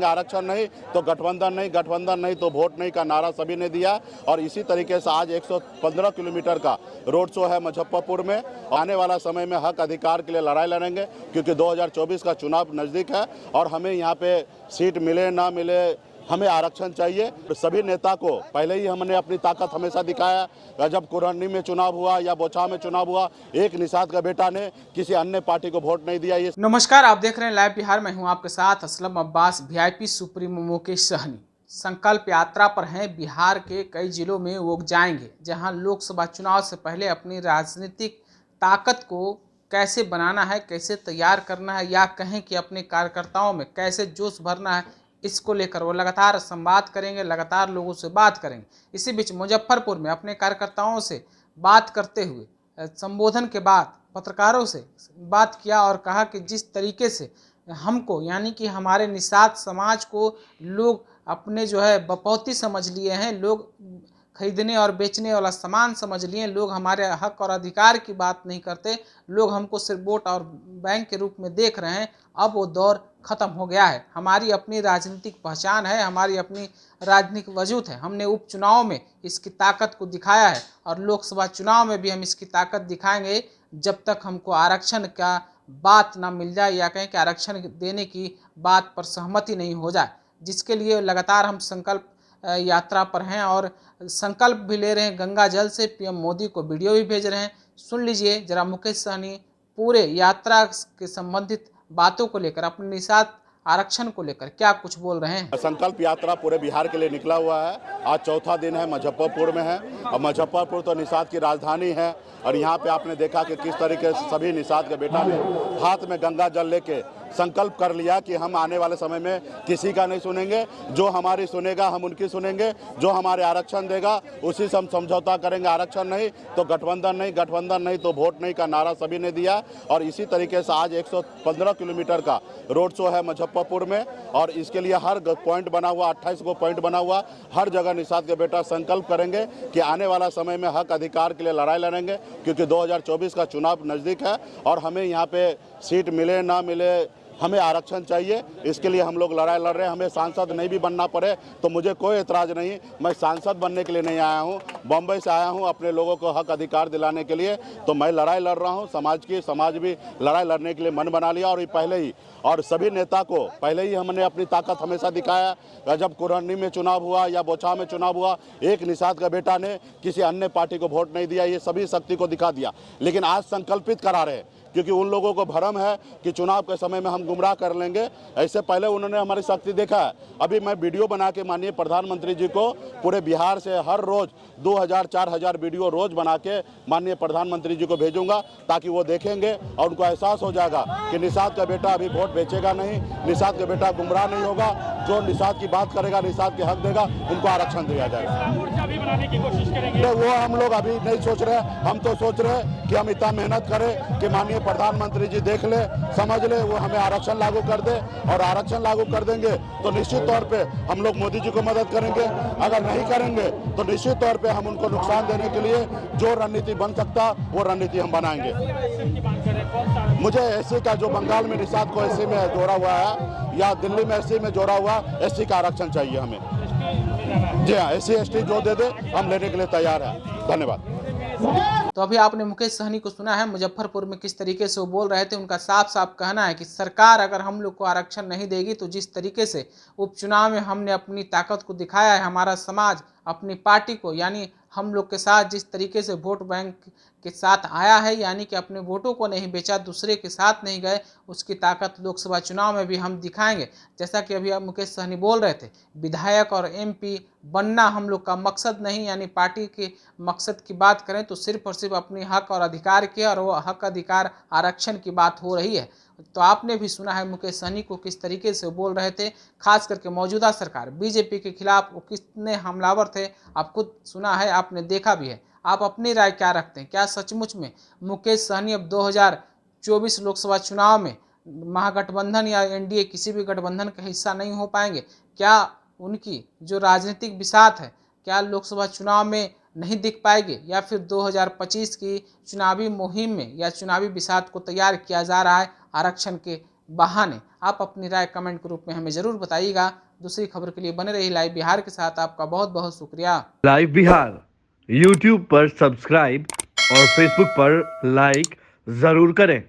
करेंगे आरक्षण नहीं तो गठबंधन नहीं, गठबंधन नहीं तो वोट नहीं का नारा सभी ने दिया। और इसी तरीके से आज 115 किलोमीटर का रोड शो है मुजफ्फरपुर में। आने वाला समय में हक अधिकार के लिए लड़ाई लड़ेंगे, क्योंकि 2024 का चुनाव नज़दीक है और हमें यहाँ पे सीट मिले ना मिले, हमें आरक्षण चाहिए। सभी नेता को पहले ही हमने अपनी ताकत हमेशा दिखाया। जब कुरहनी में चुनाव हुआ या बोचा में चुनाव हुआ, एक निषाद का बेटा ने किसी अन्य पार्टी को वोट नहीं दिया। ये नमस्कार, आप देख रहे हैं लाइव बिहार। मैं हूं आपके साथ असलम अब्बास। वीआईपी सुप्रीमो मुकेश सहनी संकल्प यात्रा पर हैं। बिहार के कई जिलों में वो जाएंगे जहां लोकसभा चुनाव से पहले अपनी राजनीतिक ताकत को कैसे बनाना है, कैसे तैयार करना है, या कहें कि अपने कार्यकर्ताओं में कैसे जोश भरना है, इसको लेकर वो लगातार संवाद करेंगे, लगातार लोगों से बात करेंगे। इसी बीच मुजफ्फरपुर में अपने कार्यकर्ताओं से बात करते हुए संबोधन के बाद पत्रकारों से बात किया और कहा कि जिस तरीके से हमको यानी कि हमारे निषाद समाज को लोग अपने जो है बपौती समझ लिए हैं, लोग खरीदने और बेचने वाला सामान समझ लिए, लोग हमारे हक और अधिकार की बात नहीं करते, लोग हमको सिर्फ वोट और बैंक के रूप में देख रहे हैं। अब वो दौर ख़त्म हो गया है। हमारी अपनी राजनीतिक पहचान है, हमारी अपनी राजनीतिक वजूद है। हमने उपचुनाव में इसकी ताकत को दिखाया है और लोकसभा चुनाव में भी हम इसकी ताकत दिखाएंगे जब तक हमको आरक्षण का बात ना मिल जाए, या कहें कि आरक्षण देने की बात पर सहमति नहीं हो जाए, जिसके लिए लगातार हम संकल्प यात्रा पर हैं और संकल्प भी ले रहे हैं। गंगा जल से पीएम मोदी को वीडियो भी भेज रहे हैं। सुन लीजिए जरा मुकेश सहनी पूरे यात्रा के संबंधित बातों को लेकर, अपने निषाद आरक्षण को लेकर क्या कुछ बोल रहे हैं। संकल्प यात्रा पूरे बिहार के लिए निकला हुआ है। आज चौथा दिन है, मुजफ्फरपुर में है और मुजफ्फरपुर तो निषाद की राजधानी है। और यहाँ पे आपने देखा कि किस तरीके से सभी निषाद के बेटा ने हाथ में गंगा जल लेके संकल्प कर लिया कि हम आने वाले समय में किसी का नहीं सुनेंगे, जो हमारी सुनेगा हम उनकी सुनेंगे, जो हमारे आरक्षण देगा उसी से हम समझौता करेंगे। आरक्षण नहीं तो गठबंधन नहीं, गठबंधन नहीं तो वोट नहीं का नारा सभी ने दिया। और इसी तरीके से आज 115 किलोमीटर का रोड शो है मुजफ्फरपुर में और इसके लिए हर पॉइंट बना हुआ, 28 को पॉइंट बना हुआ, हर जगह निषाद के बेटा संकल्प करेंगे कि आने वाला समय में हक अधिकार के लिए लड़ाई लड़ेंगे, क्योंकि 2024 का चुनाव नज़दीक है और हमें यहाँ पे सीट मिले ना मिले, हमें आरक्षण चाहिए। इसके लिए हम लोग लड़ाई लड़ रहे हैं। हमें सांसद नहीं भी बनना पड़े तो मुझे कोई एतराज़ नहीं। मैं सांसद बनने के लिए नहीं आया हूँ, बम्बई से आया हूँ अपने लोगों को हक अधिकार दिलाने के लिए। तो मैं लड़ाई लड़ रहा हूँ समाज भी लड़ाई लड़ने के लिए मन बना लिया। और ये पहले ही और सभी नेता को पहले ही हमने अपनी ताकत हमेशा दिखाया। जब कुरहनी में चुनाव हुआ या बोचा में चुनाव हुआ, एक निषाद का बेटा ने किसी अन्य पार्टी को वोट नहीं दिया। ये सभी शक्ति को दिखा दिया। लेकिन आज संकल्पित करा रहे, क्योंकि उन लोगों को भ्रम है कि चुनाव के समय में हम गुमराह कर लेंगे। ऐसे पहले उन्होंने हमारी शक्ति देखा है। अभी मैं वीडियो बना के माननीय प्रधानमंत्री जी को पूरे बिहार से हर रोज 2000-4000 वीडियो रोज बना के माननीय प्रधानमंत्री जी को भेजूंगा, ताकि वो देखेंगे और उनको एहसास हो जाएगा कि निषाद का बेटा अभी वोट बेचेगा नहीं, निषाद का बेटा गुमराह नहीं होगा। जो निषाद की बात करेगा, निषाद के हक देगा, उनको आरक्षण दिया जाएगा। वो हम लोग अभी नहीं सोच रहे। हम तो सोच रहे कि हम इतना मेहनत करें कि माननीय प्रधानमंत्री जी देख ले, समझ ले, वो हमें आरक्षण लागू कर दे। और आरक्षण लागू कर देंगे तो निश्चित तौर पे हम लोग मोदी जी को मदद करेंगे। अगर नहीं करेंगे तो निश्चित तौर पे हम उनको नुकसान देने के लिए जो रणनीति बन सकता वो रणनीति हम बनाएंगे। मुझे एससी का, जो बंगाल में निषाद को एससी में जोड़ा हुआ है या दिल्ली में एससी में जोड़ा हुआ, एससी का आरक्षण चाहिए हमें। जी हाँ, एससी एसटी जो दे दे हम लेने के लिए तैयार हैं। धन्यवाद। तो अभी आपने मुकेश सहनी को सुना है मुजफ्फरपुर में किस तरीके से वो बोल रहे थे। उनका साफ साफ कहना है कि सरकार अगर हम लोग को आरक्षण नहीं देगी तो जिस तरीके से उपचुनाव में हमने अपनी ताकत को दिखाया है, हमारा समाज अपनी पार्टी को यानी हम लोग के साथ जिस तरीके से वोट बैंक के साथ आया है, यानी कि अपने वोटों को नहीं बेचा, दूसरे के साथ नहीं गए, उसकी ताकत लोकसभा चुनाव में भी हम दिखाएंगे। जैसा कि अभी आप मुकेश सहनी बोल रहे थे, विधायक और एमपी बनना हम लोग का मकसद नहीं, यानी पार्टी के मकसद की बात करें तो सिर्फ और सिर्फ अपने हक और अधिकार की, और वो हक अधिकार आरक्षण की बात हो रही है। तो आपने भी सुना है मुकेश सहनी को किस तरीके से बोल रहे थे, खास करके मौजूदा सरकार बीजेपी के खिलाफ वो कितने हमलावर थे। आप खुद सुना है, आपने देखा भी है। आप अपनी राय क्या रखते हैं? क्या सचमुच में मुकेश सहनी अब 2024 लोकसभा चुनाव में महागठबंधन या एनडीए किसी भी गठबंधन का हिस्सा नहीं हो पाएंगे? क्या उनकी जो राजनीतिक बिसात है क्या लोकसभा चुनाव में नहीं दिख पाएगी, या फिर 2025 की चुनावी मुहिम में या चुनावी बिसात को तैयार किया जा रहा है आरक्षण के बहाने आप अपनी राय कमेंट के रूप में हमें जरूर बताइएगा। दूसरी खबर के लिए बने रहिए लाइव बिहार के साथ। आपका बहुत बहुत शुक्रिया। लाइव बिहार यूट्यूब पर सब्सक्राइब और फेसबुक पर लाइक जरूर करें।